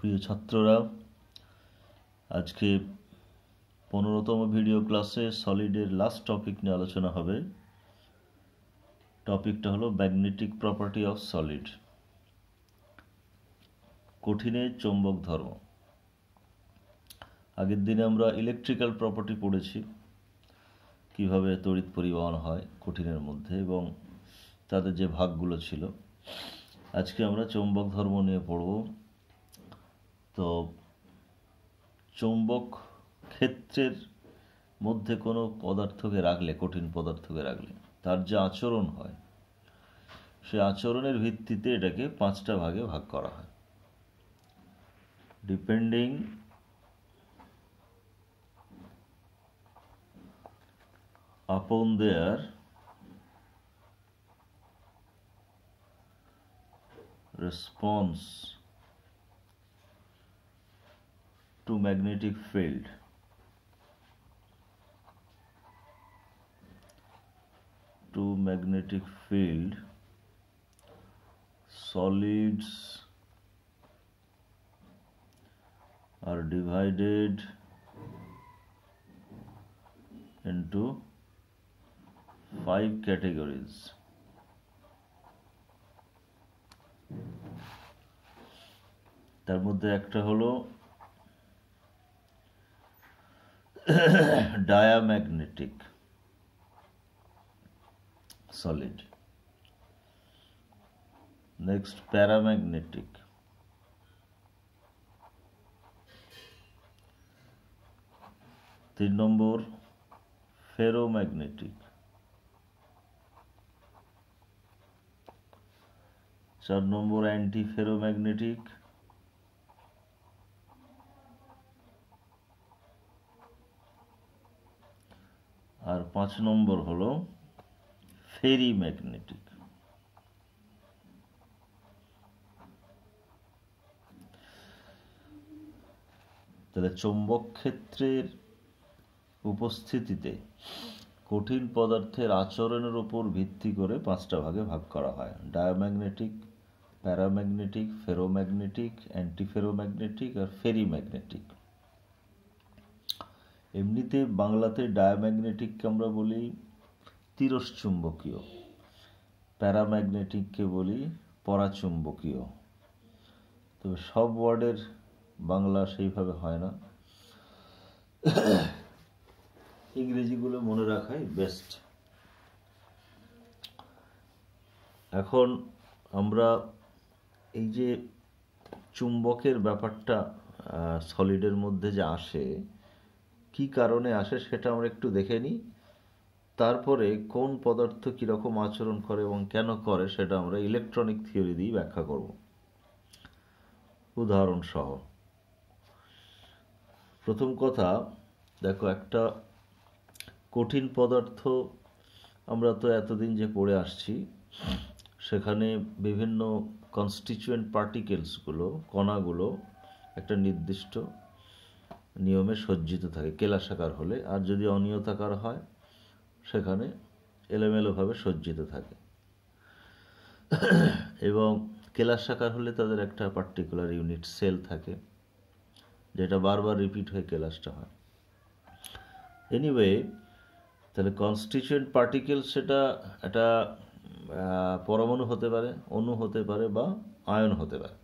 প্রিয় ছাত্ররা, আজকে 15তম ভিডিও ক্লাসে সলিডের লাস্ট টপিক নিয়ে আলোচনা হবে। টপিকটা হলো ম্যাগনেটিক প্রপার্টি অফ সলিড, কঠিনের চৌম্বক ধর্ম। আগের দিনে আমরা ইলেকট্রিক্যাল প্রপার্টি পড়েছি, কিভাবে তড়িৎ পরিবহন হয় কঠিনের মধ্যে এবং তাদের যে ভাগগুলো ছিল। আজকে আমরা চৌম্বক ধর্ম নিয়ে পড়ব। তো চৌম্বক ক্ষেত্রের মধ্যে কোনো পদার্থকে রাখলে, কঠিন পদার্থকে রাখলে তার যে আচরণ হয়, সে আচরণের ভিত্তিতে এটাকে 5টা ভাগে ভাগ করা হয়। Depending upon their response to magnetic field, solids are divided into 5 categories. তার মধ্যে একটা হলো diamagnetic solid, next paramagnetic, তিন নম্বর ferromagnetic, 4 নম্বর antiferromagnetic, আর 5 নম্বর হলো ফেরিম্যাগনেটিক। তাহলে চৌম্বক ক্ষেত্রের উপস্থিতিতে কঠিন পদার্থের আচরণের উপর ভিত্তি করে 5টা ভাগে ভাগ করা হয়: ডায়াম্যাগনেটিক, প্যারাম্যাগনেটিক, ফেরোম্যাগনেটিক, অ্যান্টিফেরোম্যাগনেটিক আর ফেরিম্যাগনেটিক। এমনিতে বাংলাতে ডায়াম্যাগনেটিককে আমরা বলি তিরশ্চুম্বকীয়, প্যারাম্যাগনেটিককে বলি পরাচুম্বকীয়। তবে সব ওয়ার্ডের বাংলা সেইভাবে হয় না, ইংরেজিগুলো মনে রাখাই বেস্ট। এখন আমরা এই যে চুম্বকের ব্যাপারটা সলিডের মধ্যে যে আসে, কি কারণে আসে সেটা আমরা একটু দেখে নিই। তারপরে কোন পদার্থ কীরকম আচরণ করে এবং কেন করে সেটা আমরা ইলেকট্রনিক থিওরি দিয়ে ব্যাখ্যা করব উদাহরণ সহ। প্রথম কথা দেখো, একটা কঠিন পদার্থ আমরা তো এতদিন যে পড়ে আসছি, সেখানে বিভিন্ন কনস্টিটিউয়েন্ট পার্টিকেলসগুলো, কণাগুলো একটা নির্দিষ্ট নিয়মে সজ্জিত থাকে কেলাসাকার হলে, আর যদি অনিয়তাকার হয় সেখানে এলোমেলোভাবে সজ্জিত থাকে। এবং কেলাসাকার হলে তাদের একটা পার্টিকুলার ইউনিট সেল থাকে, যেটা বারবার রিপিট হয়ে কেলাসটা হয়। এনিওয়ে, তাহলে কনস্টিটিউয়েন্ট পার্টিকেল সেটা একটা পরমাণু হতে পারে, অণু হতে পারে বা আয়ন হতে পারে।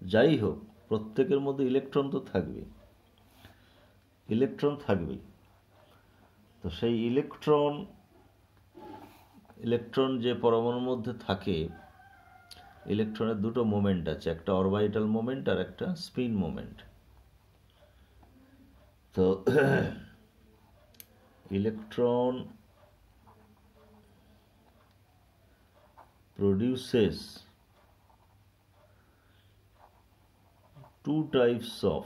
যাই হোক, প্রত্যেকের মধ্যে ইলেকট্রন তো থাকবেই, ইলেকট্রন থাকবেই। তো সেই ইলেকট্রন যে পরমাণুর মধ্যে থাকে, ইলেকট্রনের দুটো মোমেন্ট আছে, একটা অরবিটাল মোমেন্ট আর একটা স্পিন মোমেন্ট। তো electron produces two types of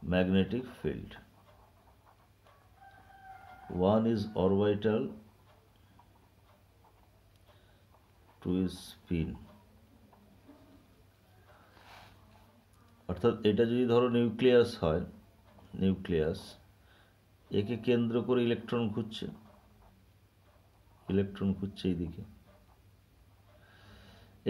magnetic field. One is orbital, two is spin. অর্থাৎ এটা যদি ধরো নিউক্লিয়াস হয়, নিউক্লিয়াস, একে কেন্দ্র করে ইলেকট্রন ঘুরছে এইদিকে,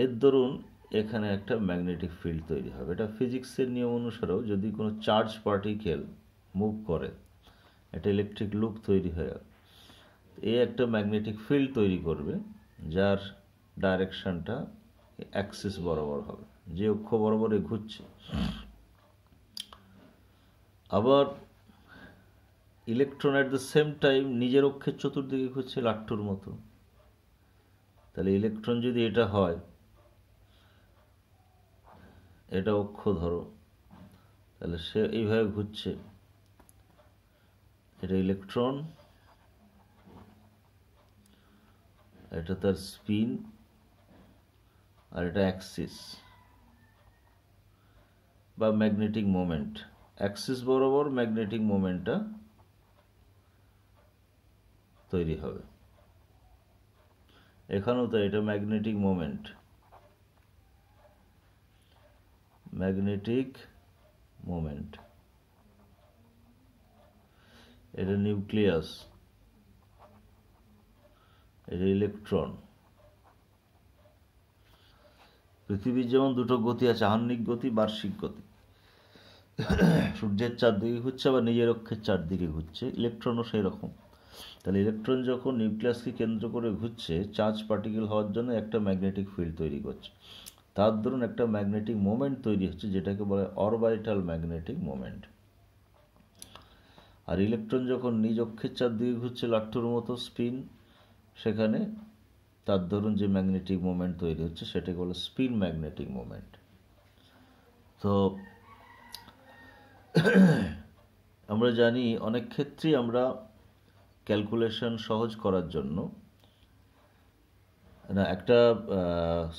এর দরুন এখানে একটা ম্যাগনেটিক ফিল্ড তৈরি হবে। এটা ফিজিক্সের নিয়ম অনুসারেও যদি কোনো চার্জ পার্টিকেল মুভ করে একটা ইলেকট্রিক লুপ তৈরি হয়ে এই একটা ম্যাগনেটিক ফিল্ড তৈরি করবে, যার ডাইরেকশনটা অ্যাক্সিস বরাবর হবে, যে অক্ষ বরাবর ঘুরছে। আবার electron at the same time নিজের অক্ষের চতুর্দিকে ঘুরছে লাট্টুর মতো। তাহলে ইলেকট্রন যদি এটা হয়, এটা অক্ষ ধরো, তাহলে সে এইভাবে ঘুরছে, এটা ইলেকট্রন, এটা তার স্পিন, আর এটা অ্যাক্সিস বা ম্যাগনেটিক মোমেন্ট। অ্যাক্সিস বরাবর ম্যাগনেটিক মোমেন্টটা তৈরি হবে। এখানেও তো এটা ম্যাগনেটিক মোমেন্ট, ম্যাগনেটিক মোমেন্ট। এটা নিউক্লিয়াস, এটা ইলেকট্রন। পৃথিবীর যেমন দুটো গতি আছে, আহ্নিক গতি, বার্ষিক গতি। সূর্যের চারদিকে ঘুরছে, আবার নিজের অক্ষের চারদিকে ঘুরছে। ইলেকট্রনও সেই রকম। তাহলে ইলেকট্রন যখন নিউক্লিয়াসকে কেন্দ্র করে ঘুরছে, চার্জ পার্টিকেল হওয়ার জন্য একটা ম্যাগনেটিক ফিল্ড তৈরি করছে। তার দরুন একটা ম্যাগনেটিক মোমেন্ট তৈরি হচ্ছে, যেটাকে বলে অরবিটাল ম্যাগনেটিক মোমেন্ট। আর ইলেকট্রন যখন নিজ অক্ষের চারদিকে ঘুরছে লাট্টুর মতো স্পিন, সেখানে তার দরুন যে ম্যাগনেটিক মোমেন্ট তৈরি হচ্ছে সেটাকে বলে স্পিন ম্যাগনেটিক মোমেন্ট। তো আমরা জানি অনেক ক্ষেত্রেই আমরা ক্যালকুলেশন সহজ করার জন্য না একটা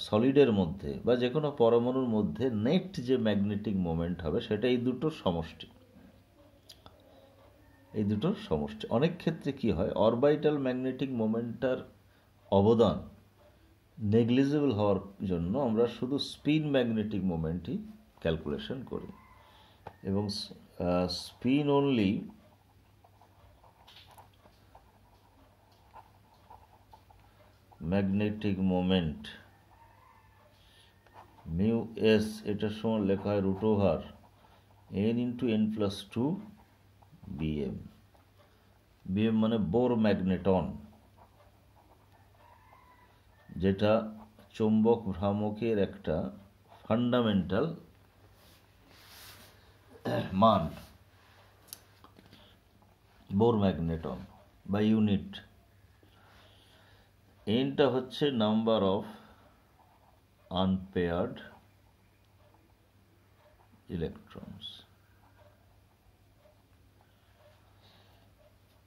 সলিডের মধ্যে বা যে কোনো পরমাণুর মধ্যে নেট যে ম্যাগনেটিক মোমেন্ট হবে সেটা এই দুটোর সমষ্টি। এই দুটোর সমষ্টি। অনেক ক্ষেত্রে কি হয়, অরবিটাল ম্যাগনেটিক মোমেন্টটার অবদান নেগলিজিবল হওয়ার জন্য আমরা শুধু স্পিন ম্যাগনেটিক মোমেন্টই ক্যালকুলেশন করি, এবং spin only magnetic moment mu S, এটার সময় লেখা হয় √n × n+2 bm। bm মানে বোর ম্যাগনেটন, যেটা চৌম্বক ভ্রামকের একটা ফান্ডামেন্টাল মান। বোর ম্যাগনেটন বা ইউনিট। এনটা হচ্ছে নাম্বার অফ আনপেয়ার্ড ইলেকট্রনস।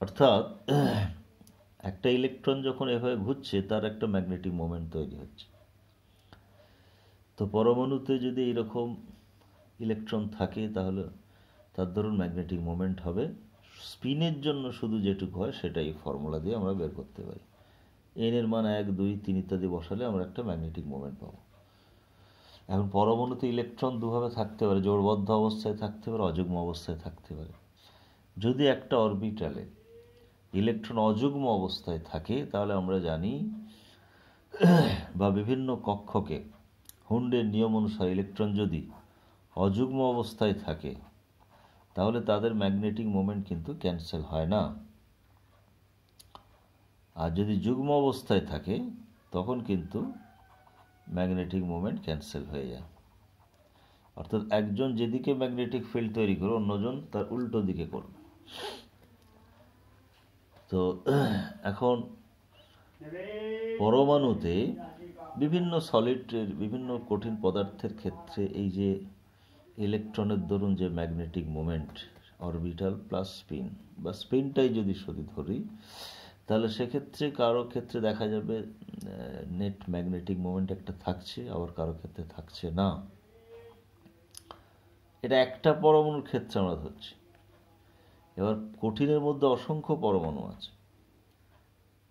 অর্থাৎ একটা ইলেকট্রন যখন এভাবে ঘুরছে তার একটা ম্যাগনেটিক মোমেন্ট তৈরি হচ্ছে। তো পরমাণুতে যদি এরকম ইলেকট্রন থাকে তাহলে তার ধরুন ম্যাগনেটিক মোমেন্ট হবে। স্পিনের জন্য শুধু যেটুকু হয় সেটাই ফর্মুলা দিয়ে আমরা বের করতে পারি। এন এর মান 1, 2, 3 ইত্যাদি বসালে আমরা একটা ম্যাগনেটিক মোমেন্ট পাবো। এখন পরমাণুতে ইলেকট্রন দুভাবে থাকতে পারে, জোড়বদ্ধ অবস্থায় থাকতে পারে, অযুগ্ম অবস্থায় থাকতে পারে। যদি একটা অরবিটালে ইলেকট্রন অযুগ্ম অবস্থায় থাকে তাহলে আমরা জানি, বা বিভিন্ন কক্ষকে হুন্ডের নিয়ম অনুসারে ইলেকট্রন যদি অযুগ্ম অবস্থায় থাকে তাহলে তাদের ম্যাগনেটিক মোমেন্ট কিন্তু ক্যান্সেল হয় না। আর যদি যুগ্ম অবস্থায় থাকে তখন কিন্তু ম্যাগনেটিক মোমেন্ট ক্যান্সেল হয়ে যায়। অর্থাৎ একজন যেদিকে ম্যাগনেটিক ফিল্ড তৈরি করে অন্যজন তার উল্টো দিকে করবে। তো এখন পরমাণুতে বিভিন্ন সলিডের, বিভিন্ন কঠিন পদার্থের ক্ষেত্রে এই যে ইলেকট্রনের দরুন যে magnetic moment, orbital plus spin বা স্পিনটাই যদি শুধু ধরি, তাহলে সেক্ষেত্রে কারো ক্ষেত্রে দেখা যাবে নেট ম্যাগনেটিক মোমেন্ট একটা থাকছে, আবার কারো ক্ষেত্রে থাকছে না। এটা একটা পরমাণুর ক্ষেত্রে আমরা ধরছি। এবার কঠিনের মধ্যে অসংখ্য পরমাণু আছে,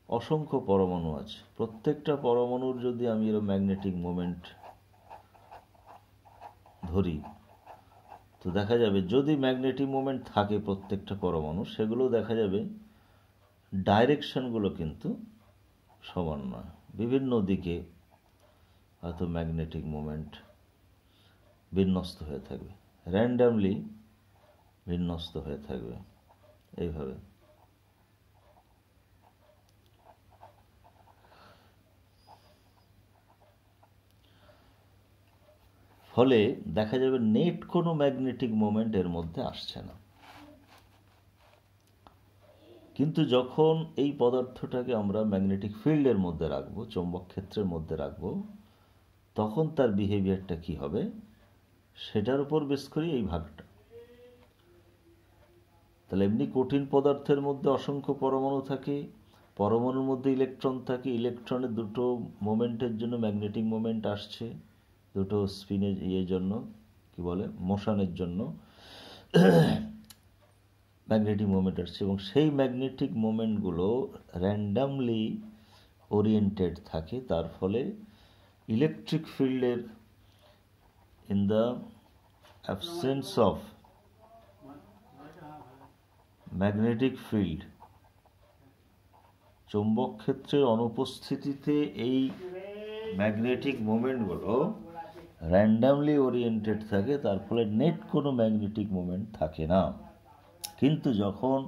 অসংখ্য পরমাণু আছে। প্রত্যেকটা পরমাণুর যদি আমি এর ম্যাগনেটিক মোমেন্ট ধরি তো দেখা যাবে যদি ম্যাগনেটিক মোমেন্ট থাকে প্রত্যেকটা পরমাণু, সেগুলো দেখা যাবে ডাইরেকশনগুলো কিন্তু সমান নয়, বিভিন্ন দিকে হয়তো ম্যাগনেটিক মোমেন্ট বিন্যস্ত হয়ে থাকবে, র্যান্ডামলি বিন্যস্ত হয়ে থাকবে এইভাবে। ফলে দেখা যাবে নেট কোনো ম্যাগনেটিক মোমেন্ট এর মধ্যে আসছে না। কিন্তু যখন এই পদার্থটাকে আমরা ম্যাগনেটিক ফিল্ডের মধ্যে রাখবো, চৌম্বক ক্ষেত্রের মধ্যে রাখবো, তখন তার বিহেভিয়ারটা কি হবে সেটার উপর বেস করি এই ভাগটা। তাহলে এমনি কঠিন পদার্থের মধ্যে অসংখ্য পরমাণু থাকে, পরমাণুর মধ্যে ইলেকট্রন থাকে, ইলেকট্রনের দুটো মোমেন্টের জন্য ম্যাগনেটিক মোমেন্ট আসছে, দুটো স্পিনের জন্য কি বলে মোশনের জন্য ম্যাগনেটিক মোমেন্ট আসছে, এবং সেই ম্যাগনেটিক মোমেন্টগুলো র্যান্ডামলি ওরিয়েন্টেড থাকে। তার ফলে ইলেকট্রিক ফিল্ডের in the absence of magnetic field, চৌম্বক ক্ষেত্রের অনুপস্থিতিতে এই ম্যাগনেটিক মোমেন্টগুলো র্যান্ডামলি ওরিয়েন্টেড থাকে, তার ফলে নেট কোনো ম্যাগনেটিক মোমেন্ট থাকে না। কিন্তু যখন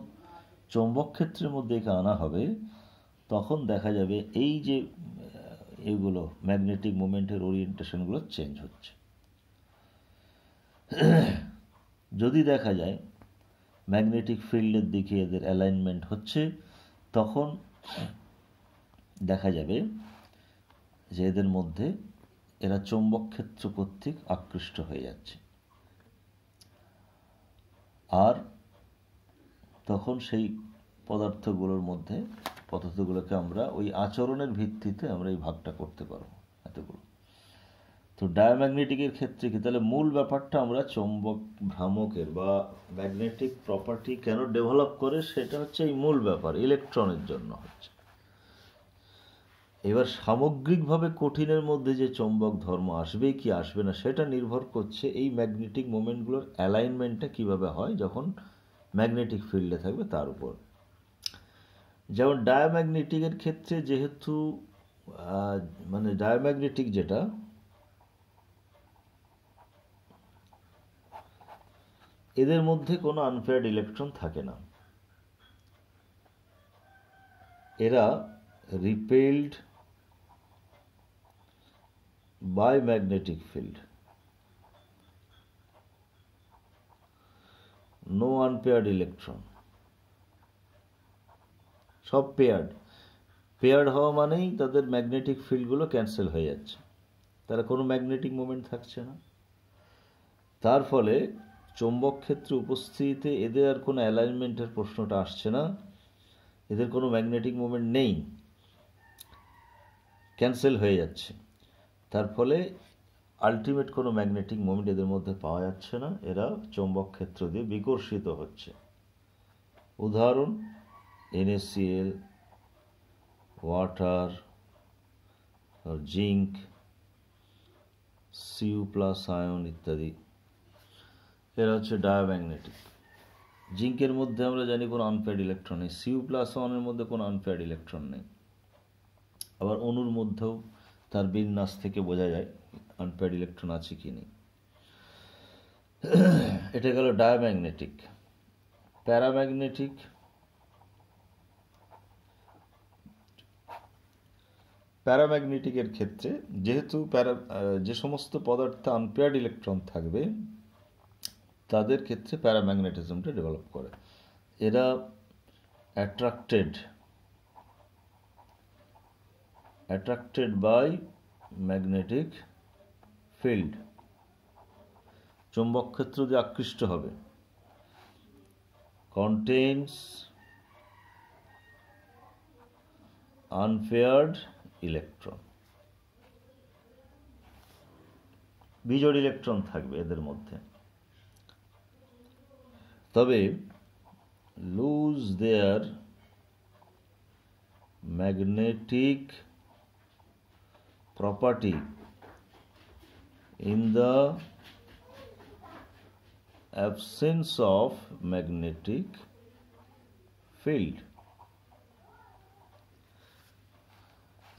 চৌম্বক ক্ষেত্রের মধ্যে একে আনা হবে, তখন দেখা যাবে এই যে এগুলো ম্যাগনেটিক মোমেন্টের ওরিয়েন্টেশনগুলো চেঞ্জ হচ্ছে। যদি দেখা যায় ম্যাগনেটিক ফিল্ডের দিকে এদের অ্যালাইনমেন্ট হচ্ছে, তখন দেখা যাবে যে এদের মধ্যে এরা চৌম্বক ক্ষেত্র কর্তৃক আকৃষ্ট হয়ে যাচ্ছে, আর তখন সেই পদার্থগুলোকে আমরা ওই আচরণের ভিত্তিতে আমরা এই ভাগটা করতে পারবো এতগুলো। তো ডায়াম্যাগনেটিকের ক্ষেত্রে কি, তাহলে মূল ব্যাপারটা আমরা চৌম্বক ভ্রামকের বা ম্যাগনেটিক প্রপার্টি কেন ডেভেলপ করে সেটা হচ্ছে এই মূল ব্যাপার, ইলেকট্রনের জন্য হচ্ছে। এবার সামগ্রিকভাবে কঠিনের মধ্যে যে চৌম্বক ধর্ম আসবে কি আসবে না সেটা নির্ভর করছে এই ম্যাগনেটিক মোমেন্টগুলোর অ্যালাইনমেন্টটা কিভাবে হয় যখন ম্যাগনেটিক ফিল্ডে থাকবে তার উপর। যেমন ডায়াম্যাগনেটিকের ক্ষেত্রে যেহেতু মানে ডায়াম্যাগনেটিক যেটা, এদের মধ্যে কোনো আনপেয়ার্ড ইলেকট্রন থাকে না, এরা repelled by magnetic field, no unpaired electron, সব পেয়ার্ড হওয়া মানেই তাদের ম্যাগনেটিক ফিল্ডগুলো ক্যান্সেল হয়ে যাচ্ছে, তারা কোনো ম্যাগনেটিক মোমেন্ট থাকছে না। তার ফলে চৌম্বক ক্ষেত্রে উপস্থিতিতে এদের আর কোনো অ্যালাইনমেন্টের প্রশ্নটা আসছে না, এদের কোনো ম্যাগনেটিক মোমেন্ট নেই, ক্যান্সেল হয়ে যাচ্ছে। তার ফলে আলটিমেট কোনো ম্যাগনেটিক মোমেন্ট এদের মধ্যে পাওয়া যাচ্ছে না, এরা চৌম্বক ক্ষেত্র দিয়ে বিকর্ষিত হচ্ছে। উদাহরণ NaCl, water, zinc, Cu+ ion ইত্যাদি, এরা হচ্ছে ডায়াম্যাগনেটিক। জিঙ্কের মধ্যে আমরা জানি কোনো আনপেয়ার্ড ইলেকট্রন নেই, Cu+ আয়নের মধ্যে কোনো আনপেয়ার্ড ইলেকট্রন নেই। আবার অণুর মধ্যেও তার বিন্যাস থেকে বোঝা যায় আনপেয়ার্ড ইলেকট্রন আছে কি নেই। এটা গেল ডায়াম্যাগনেটিক। প্যারাম্যাগনেটিকের ক্ষেত্রে যেহেতু যে সমস্ত পদার্থে আনপেয়ার্ড ইলেকট্রন থাকবে তাদের ক্ষেত্রে প্যারাম্যাগনেটিজমটা ডেভেলপ করে। এরা অ্যাট্রাক্টেড বাই ম্যাগনেটিক ফিল্ড, চৌম্বক ক্ষেত্র দিয়ে আকৃষ্ট হবে, কন্টেইনস আনপেয়ার্ড ইলেকট্রন, বিজোড় ইলেকট্রন থাকবে এদের মধ্যে, তবে loose there magnetic property in the absence of magnetic field.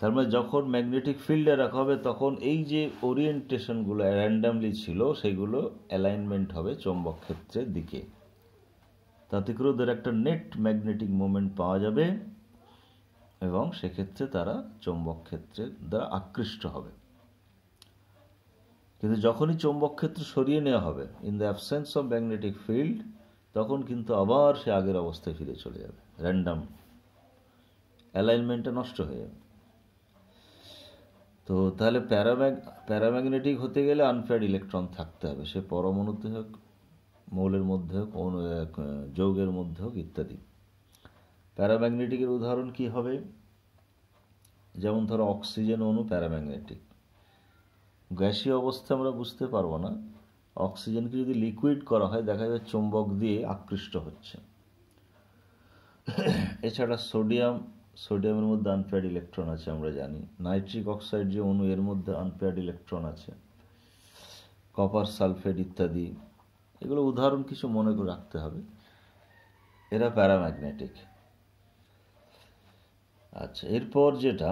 তার মানে যখন ম্যাগনেটিক ফিল্ডে রাখা হবে তখন এই যে ওরিয়েন্টেশনগুলো র্যান্ডামলি ছিল সেগুলো অ্যালাইনমেন্ট হবে চৌম্বক ক্ষেত্রের দিকে, তাতে করে ওদের একটা নেট ম্যাগনেটিক মোমেন্ট পাওয়া যাবে এবং সেক্ষেত্রে তারা চৌম্বক ক্ষেত্রের দ্বারা আকৃষ্ট হবে। কিন্তু যখনই চৌম্বক ক্ষেত্র সরিয়ে নেওয়া হবে in the absence of magnetic field, তখন কিন্তু আবার সে আগের অবস্থায় ফিরে চলে যাবে, র্যান্ডাম অ্যালাইনমেন্টটা নষ্ট হয়ে যাবে। তো তাহলে প্যারাম্যাগনেটিক হতে গেলে আনপেয়ার্ড ইলেকট্রন থাকতে হবে, সে পরমাণুতে হোক, মৌলের মধ্যে হোক, যৌগের মধ্যে হোক ইত্যাদি। প্যারাম্যাগনেটিকের উদাহরণ কি হবে? যেমন ধরো অক্সিজেন অণু প্যারাম্যাগনেটিক। গ্যাসীয় অবস্থায় আমরা বুঝতে পারবো না, অক্সিজেনকে যদি লিকুইড করা হয় দেখা যাবে চুম্বক দিয়ে আকৃষ্ট হচ্ছে। এছাড়া সোডিয়ামের মধ্যে আনপেয়ার্ড ইলেকট্রন আছে আমরা জানি। নাইট্রিক অক্সাইড যে অণু, এর মধ্যে আনপেয়ার্ড ইলেকট্রন আছে। কপার সালফেট ইত্যাদি, এগুলো উদাহরণ কিছু মনে করে রাখতে হবে, এরা প্যারাম্যাগনেটিক। আচ্ছা, এরপর যেটা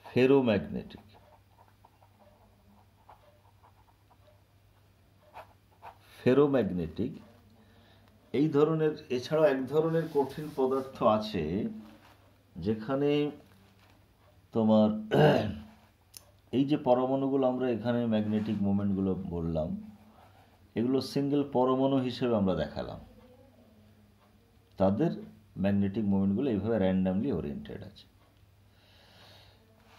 ফেরোম্যাগনেটিক। ফেরোম্যাগনেটিক এই ধরনের, এছাড়াও এক ধরনের কঠিন পদার্থ আছে যেখানে তোমার এই যে পরমাণুগুলো আমরা এখানে ম্যাগনেটিক মোমেন্টগুলো বললাম, এগুলো সিঙ্গেল পরমাণু হিসেবে আমরা দেখালাম, তাদের ম্যাগনেটিক মোমেন্টগুলো এইভাবে র্যান্ডামলি ওরিয়েন্টেড আছে।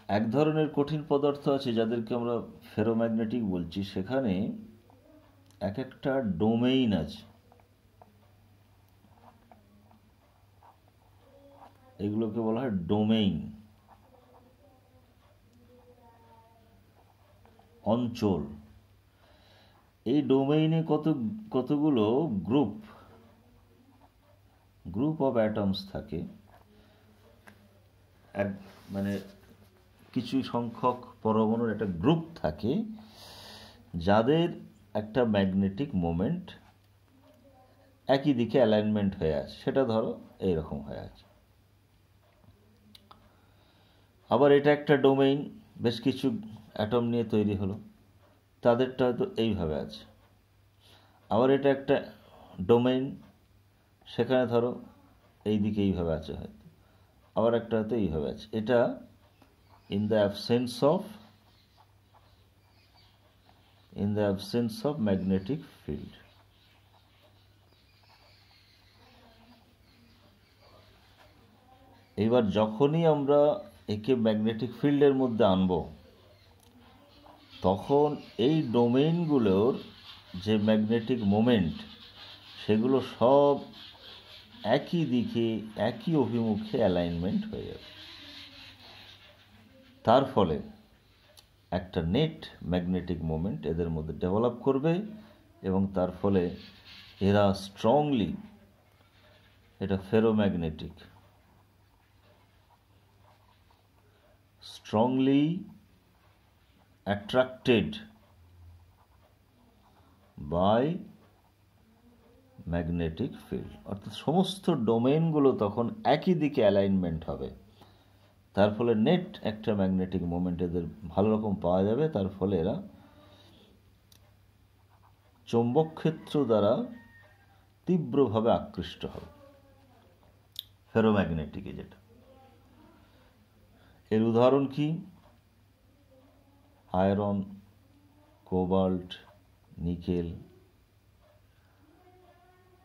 এক ধরনের কঠিন পদার্থ আছে যাদেরকে আমরা ফেরোম্যাগনেটিক বলছি, সেখানে এক একটা ডোমেইন আছে। এগুলোকে বলা হয় ডোমেইন, অঞ্চল। এই ডোমেইনে কতগুলো গ্রুপ অফ অ্যাটমস থাকে, মানে কিছু সংখ্যক পরমাণুর একটা গ্রুপ থাকে যাদের একটা ম্যাগনেটিক মোমেন্ট একই দিকে অ্যালাইনমেন্ট হয়ে আছে, সেটা ধরো এইরকম হয়ে আছে। আবার এটা একটা ডোমেইন, বেশ কিছু অ্যাটম নিয়ে তৈরি হলো, তাদেরটা হয়তো এইভাবে আছে। আবার এটা একটা ডোমেইন, সেখানে ধরো এই দিকে এইভাবে আছে হয়তো, আবার একটা হয়তো এইভাবে আছে। এটা in the absence of magnetic field. এবার যখনই আমরা একে ম্যাগনেটিক ফিল্ডের মধ্যে আনব, তখন এই ডোমেইনগুলোর যে ম্যাগনেটিক মোমেন্ট, সেগুলো সব একই দিকে একই অভিমুখে অ্যালাইনমেন্ট হয়ে যাবে। তার ফলে একটা নেট ম্যাগনেটিক মোমেন্ট এদের মধ্যে ডেভেলপ করবে এবং তার ফলে এরা স্ট্রংলি, এটা ferromagnetic, strongly attracted by magnetic field. অর্থাৎ সমস্ত ডোমেইনগুলো তখন একই দিকে অ্যালাইনমেন্ট হবে, তার ফলে নেট একটা ম্যাগনেটিক মোমেন্ট এদের ভালো রকম পাওয়া যাবে। তার ফলে এরা চৌম্বক ক্ষেত্র দ্বারা তীব্রভাবে আকৃষ্ট হবে, ফেরোম্যাগনেটিকে যেটা। এর উদাহরণ কি? Iron, cobalt, nickel,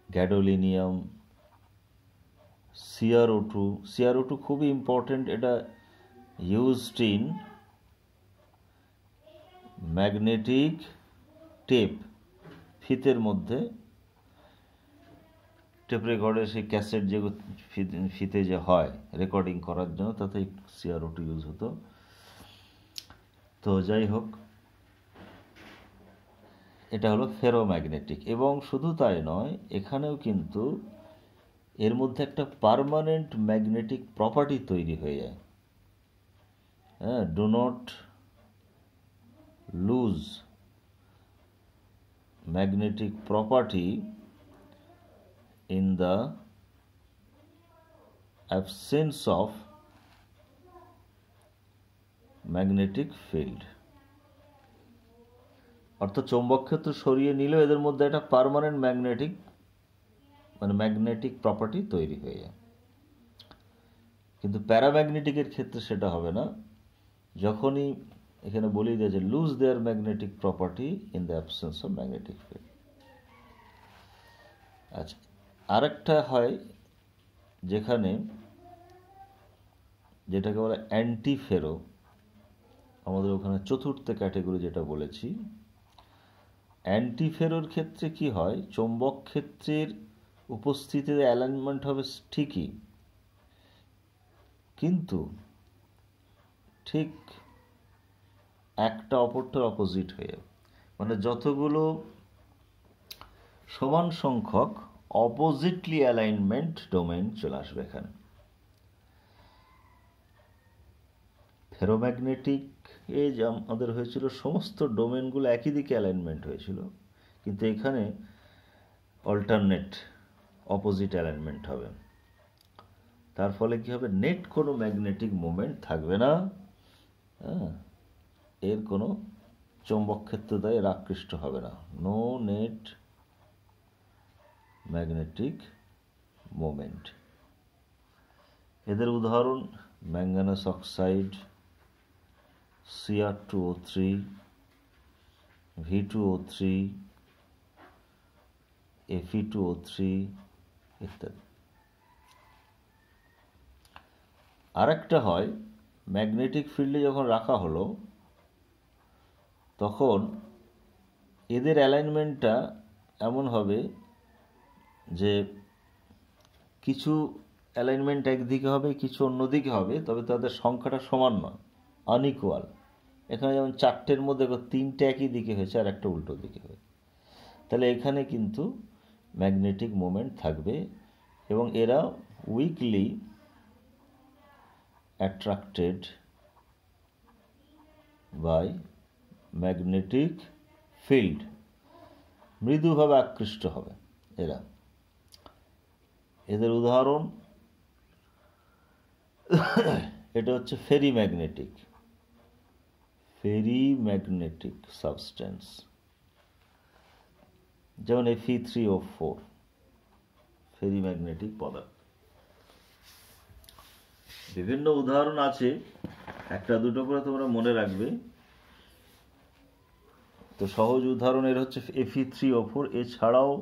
gadolinium, CrO2 খুবই ইম্পর্টেন্ট। এটা ইউজড ইন ম্যাগনেটিক টেপ, ফিতের মধ্যে, টেপ রেকর্ডের সেই ক্যাসেট যে ফিতে যে হয় রেকর্ডিং করার জন্য, তাতে CrO2 ইউজ হতো। তো যাই হোক, এটা হলো ফেরোম্যাগনেটিক। এবং শুধু তাই নয়, এখানেও কিন্তু এর মধ্যে একটা পার্মানেন্ট ম্যাগনেটিক প্রপার্টি তৈরি হয়ে যায়। Do not lose magnetic property in the absence of magnetic field. অর্থাৎ চৌম্বক ক্ষেত্র সরিয়ে নিলেও এদের মধ্যে একটা পার্মানেন্ট ম্যাগনেটিক প্রপার্টি তৈরি হয়ে যায়। কিন্তু প্যারাম্যাগনেটিকের ক্ষেত্রে সেটা হবে না। যখনই এখানে বলি যে loose there magnetic property in the absence of magnetic field. আচ্ছা, আরেকটা হয় যেটাকে বলে অ্যান্টিফেরো, আমাদের ওখানে চতুর্থ ক্যাটেগরি যেটা বলেছি। অ্যান্টিফেরোর ক্ষেত্রে কি হয়, চৌম্বক ক্ষেত্রের উপস্থিতিতে অ্যালাইনমেন্ট হবে ঠিকই, কিন্তু ঠিক একটা অপরটার অপোজিট হয়ে, মানে যতগুলো সমান সংখ্যক অপোজিটলি অ্যালাইনমেন্ট ডোমেইন চলে আসবে এখানে। ফেরোম্যাগনেটিক যে আমাদের হয়েছিল সমস্ত ডোমেনগুলো একই দিকে অ্যালাইনমেন্ট হয়েছিল, কিন্তু এখানে অল্টারনেট অপোজিট অ্যালাইনমেন্ট হবে। তার ফলে কি হবে, নেট কোনো ম্যাগনেটিক মোমেন্ট থাকবে না, এর কোনো চৌম্বক ক্ষেত্র দ্বারা এর আকৃষ্ট হবে না, নো নেট ম্যাগনেটিক মোমেন্ট। এদের উদাহরণ manganous oxide, Cr2O3, V2O3, Fe2O3 ইত্যাদি। আরেকটা হয়, ম্যাগনেটিক ফিল্ডে যখন রাখা হলো তখন এদের অ্যালাইনমেন্টটা এমন হবে যে কিছু অ্যালাইনমেন্ট একদিকে হবে, কিছু অন্যদিকে হবে, তবে তাদের সংখ্যাটা সমান নয়, আনইকুয়াল। এখানে যেমন 4টের মধ্যে 3টে একই দিকে হয়েছে আর একটা উল্টো দিকে হয়েছে, তাহলে এখানে কিন্তু ম্যাগনেটিক মোমেন্ট থাকবে এবং এরা weakly attracted by magnetic field, মৃদুভাবে আকৃষ্ট হবে এরা। এদের উদাহরণ এটা হচ্ছে ফেরিম্যাগনেটিক সাবস্টেন্স, যেমন Fe3O4 ফেরিম্যাগনেটিক পদার্থ। বিভিন্ন উদাহরণ আছে, একটা দুটো করে তোমরা মনে রাখবে। তো সহজ উদাহরণ এর হচ্ছে Fe3O4, এছাড়াও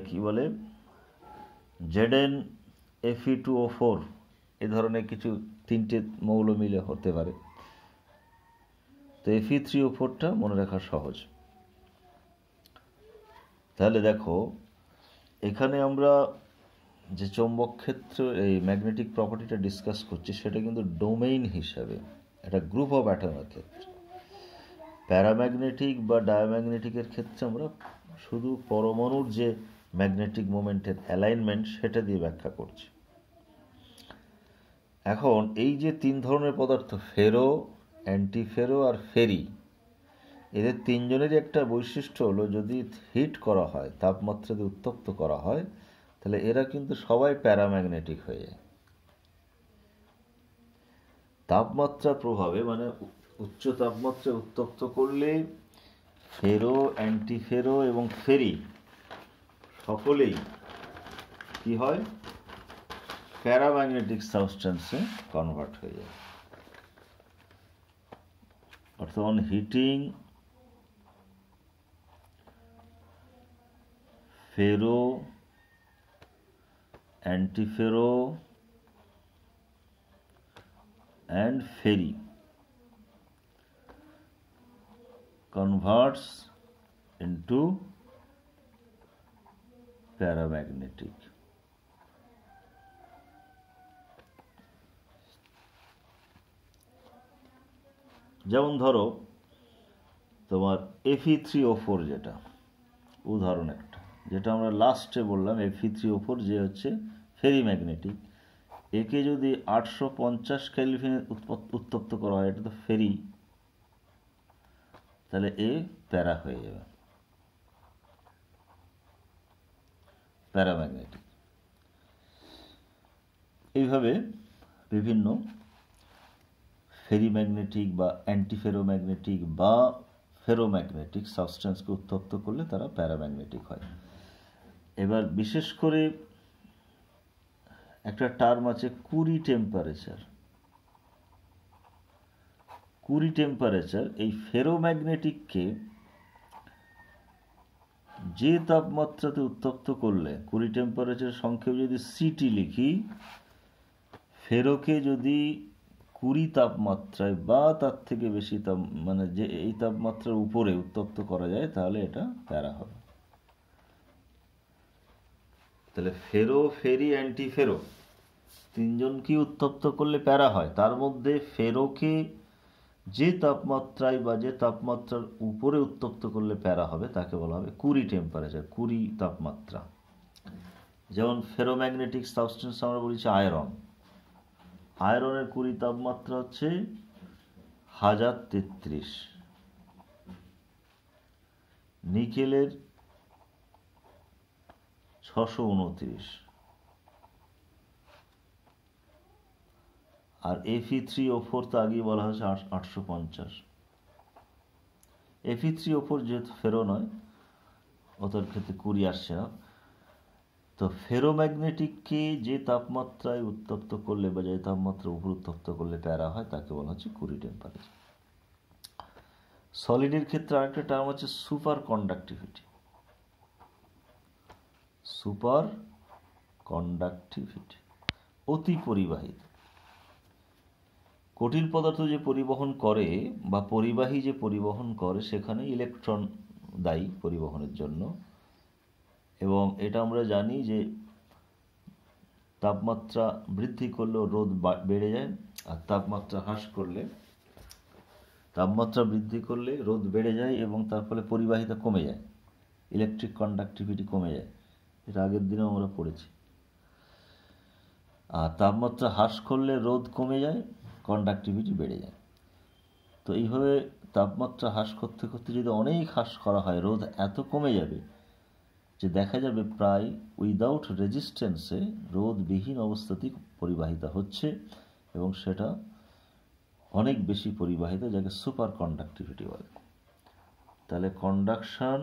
কি বলে ZnFe2O4, এ ধরনের কিছু 3টে মৌল মিলে হতে পারে। তো Fe3O4টা মনে রাখা সহজ। তাহলে দেখো, এখানে আমরা যে চৌম্বক ক্ষেত্র এই ম্যাগনেটিক প্রপার্টিটা ডিসকাস করছি সেটা কিন্তু ডোমেইন হিসাবে, একটা গ্রুপ অফ অ্যাটমের ক্ষেত্রে। প্যারাম্যাগনেটিক বা ডায়াম্যাগনেটিকের ক্ষেত্রে আমরা শুধু পরমাণুর যে ম্যাগনেটিক মোমেন্টের অ্যালাইনমেন্ট সেটা দিয়ে ব্যাখ্যা করছি। এখন এই যে 3 ধরনের পদার্থ, ফেরো, অ্যান্টিফেরো আর ফেরি, এদের 3জনেরই একটা বৈশিষ্ট্য হলো, যদি হিট করা হয়, তাপমাত্রা দিয়ে উত্তপ্ত করা হয়, তাহলে এরা কিন্তু সবাই প্যারাম্যাগনেটিক হয়ে যায়। তাপমাত্রার প্রভাবে, মানে উচ্চ তাপমাত্রায় উত্তপ্ত করলে ফেরো, অ্যান্টিফেরো এবং ফেরি সকলেই কি হয়, প্যারাম্যাগনেটিক সাবস্টেন্সে কনভার্ট হয়ে যায়। অর্থাৎ অন হিটিং ফেরো, অ্যান্টিফেরো and ferri converts into paramagnetic. যেমন ধরো তোমার Fe3O4, যেটা উদাহরণ একটা, যেটা আমরা লাস্টে বললাম, Fe3O4 যে হচ্ছে ফেরিম্যাগনেটিক, একে যদি 850 কেলভিনে উত্তপ্ত করা হয়, এটা তো ফেরি, তাহলে এ প্যারা হয়ে যাবে, প্যারাম্যাগনেটিক। এইভাবে বিভিন্ন ফেরিম্যাগনেটিক বা অ্যান্টিফেরোম্যাগনেটিক বা ফেরোম্যাগনেটিক সাবস্টেন্সকে উত্তপ্ত করলে তারা প্যারাম্যাগনেটিক হয়। এবার বিশেষ করে একটা টার্ম আছে কুরি টেম্পারেচার। কুরি টেম্পারেচার এই ফেরোম্যাগনেটিককে যে তাপমাত্রাতে উত্তপ্ত করলে, কুরি টেম্পারেচার সংক্ষেপে যদি সিটি লিখি, ফেরোকে যদি 20 তাপমাত্রায় বা তার থেকে বেশি মানে যে এই তাপমাত্রার উপরে উত্তপ্ত করা যায় তাহলে এটা প্যারা হবে। তাহলে ফেরো, ফেরি, অ্যান্টিফেরো তিনজনকে উত্তপ্ত করলে প্যারা হয়। তার মধ্যে ফেরোকে যে তাপমাত্রায় বা যে তাপমাত্রার উপরে উত্তপ্ত করলে প্যারা হবে তাকে বলা হবে কুরি টেম্পারেচার, 20 তাপমাত্রা। যেমন ফেরোম্যাগনেটিক সাবস্টেন্স আমরা বলেছি আয়রন, আয়রনের 20 তাপমাত্রা হচ্ছে 1033, নিকেলের 629, আর Fe3O4 তো আগেই বলা হয়েছে 850। Fe3O4 যেহেতু ফেরো নয়, ওটার ক্ষেত্রে 20 আসছে না। তো ফেরোম্যাগনেটিককে যে তাপমাত্রায় উত্তপ্ত করলে বা যে তাপমাত্রার উপর উত্তপ্ত করলে প্যারা হয় তাকে বলা হচ্ছে কুরি টেম্পারেচার। সলিডের ক্ষেত্রে আরেকটা টার্ম হচ্ছে সুপার কন্ডাক্টিভিটি। সুপার কন্ডাক্টিভিটি অতি পরিবাহিত। কঠিন পদার্থ যে পরিবহন করে বা পরিবাহী যে পরিবহন করে সেখানে ইলেকট্রন দায়ী পরিবহনের জন্য। এবং এটা আমরা জানি যে তাপমাত্রা বৃদ্ধি করলেও রোধ বেড়ে যায়, আর তাপমাত্রা বৃদ্ধি করলে রোধ বেড়ে যায় এবং তার ফলে পরিবাহিতা কমে যায়, ইলেকট্রিক কন্ডাক্টিভিটি কমে যায়। এটা আগের দিনেও আমরা পড়েছি। আর তাপমাত্রা হ্রাস করলে রোধ কমে যায়, কন্ডাক্টিভিটি বেড়ে যায়। তো এইভাবে তাপমাত্রা হ্রাস করতে করতে যদি অনেক হ্রাস করা হয়, রোধ এত কমে যাবে যে দেখা যাবে প্রায় উইদাউট রেজিস্ট্যান্সে রোধবিহীন অবস্থাতেই পরিবাহিতা হচ্ছে, এবং সেটা অনেক বেশি পরিবাহিত, যাকে সুপার কন্ডাক্টিভিটি বলে। তাহলে conduction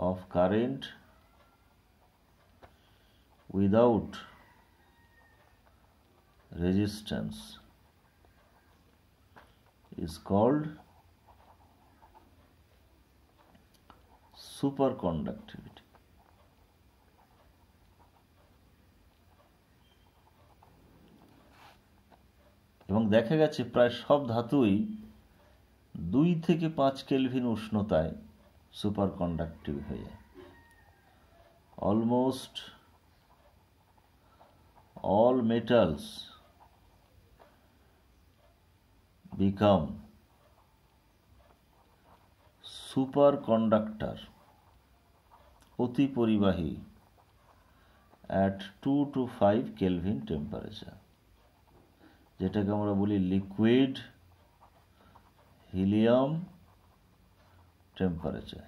of current without resistance is called superconductivity. এবং দেখা গেছে প্রায় সব ধাতুই 2 থেকে 5 কেলভিন উষ্ণতায় সুপার কন্ডাক্টিভ হয়ে যায়। Almost all metals become superconductor, অতি পরিবাহী, at 2 to 5 Kelvin temperature, যেটাকে আমরা বলি liquid helium temperature.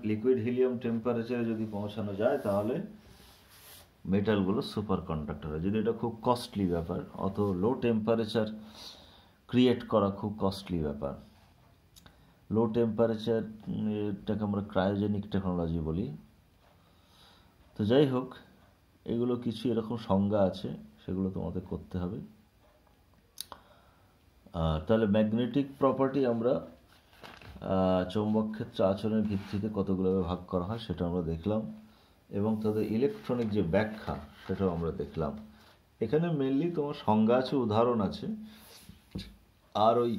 Liquid helium টেম্পারেচারে যদি পৌঁছানো যায় তাহলে মেটালগুলো সুপার কন্ডাক্টর হয়। যদি এটা খুব কস্টলি ব্যাপার, অত লো টেম্পারেচার ক্রিয়েট করা খুব কস্টলি ব্যাপার। লো টেম্পারেচার এটাকে আমরা ক্রায়োজেনিক টেকনোলজি বলি। তো যাই হোক, এগুলো কিছু এরকম সংজ্ঞা আছে, সেগুলো তোমাদের করতে হবে। তাহলে ম্যাগনেটিক প্রপার্টি আমরা চৌম্বক ক্ষেত্র আচরণের ভিত্তিতে কতগুলো ভাগ করা হয় সেটা আমরা দেখলাম, এবং তাদের ইলেকট্রনিক যে ব্যাখ্যা সেটাও আমরা দেখলাম। এখানে মেনলি তোমার সংজ্ঞা আছে, উদাহরণ আছে, আর ওই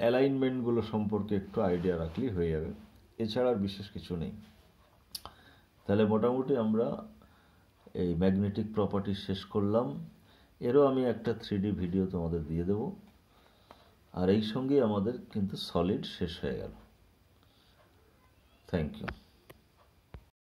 অ্যালাইনমেন্টগুলো সম্পর্কে একটু আইডিয়া রাখলেই হয়ে যাবে, এছাড়া আর বিশেষ কিছু নেই। তাহলে মোটামুটি আমরা এই ম্যাগনেটিক প্রপার্টি শেষ করলাম। এরও আমি একটা 3D ভিডিও তোমাদের দিয়ে দেব। আর এই সঙ্গেই আমাদের কিন্তু সলিড শেষ হয়ে গেল। Thank you.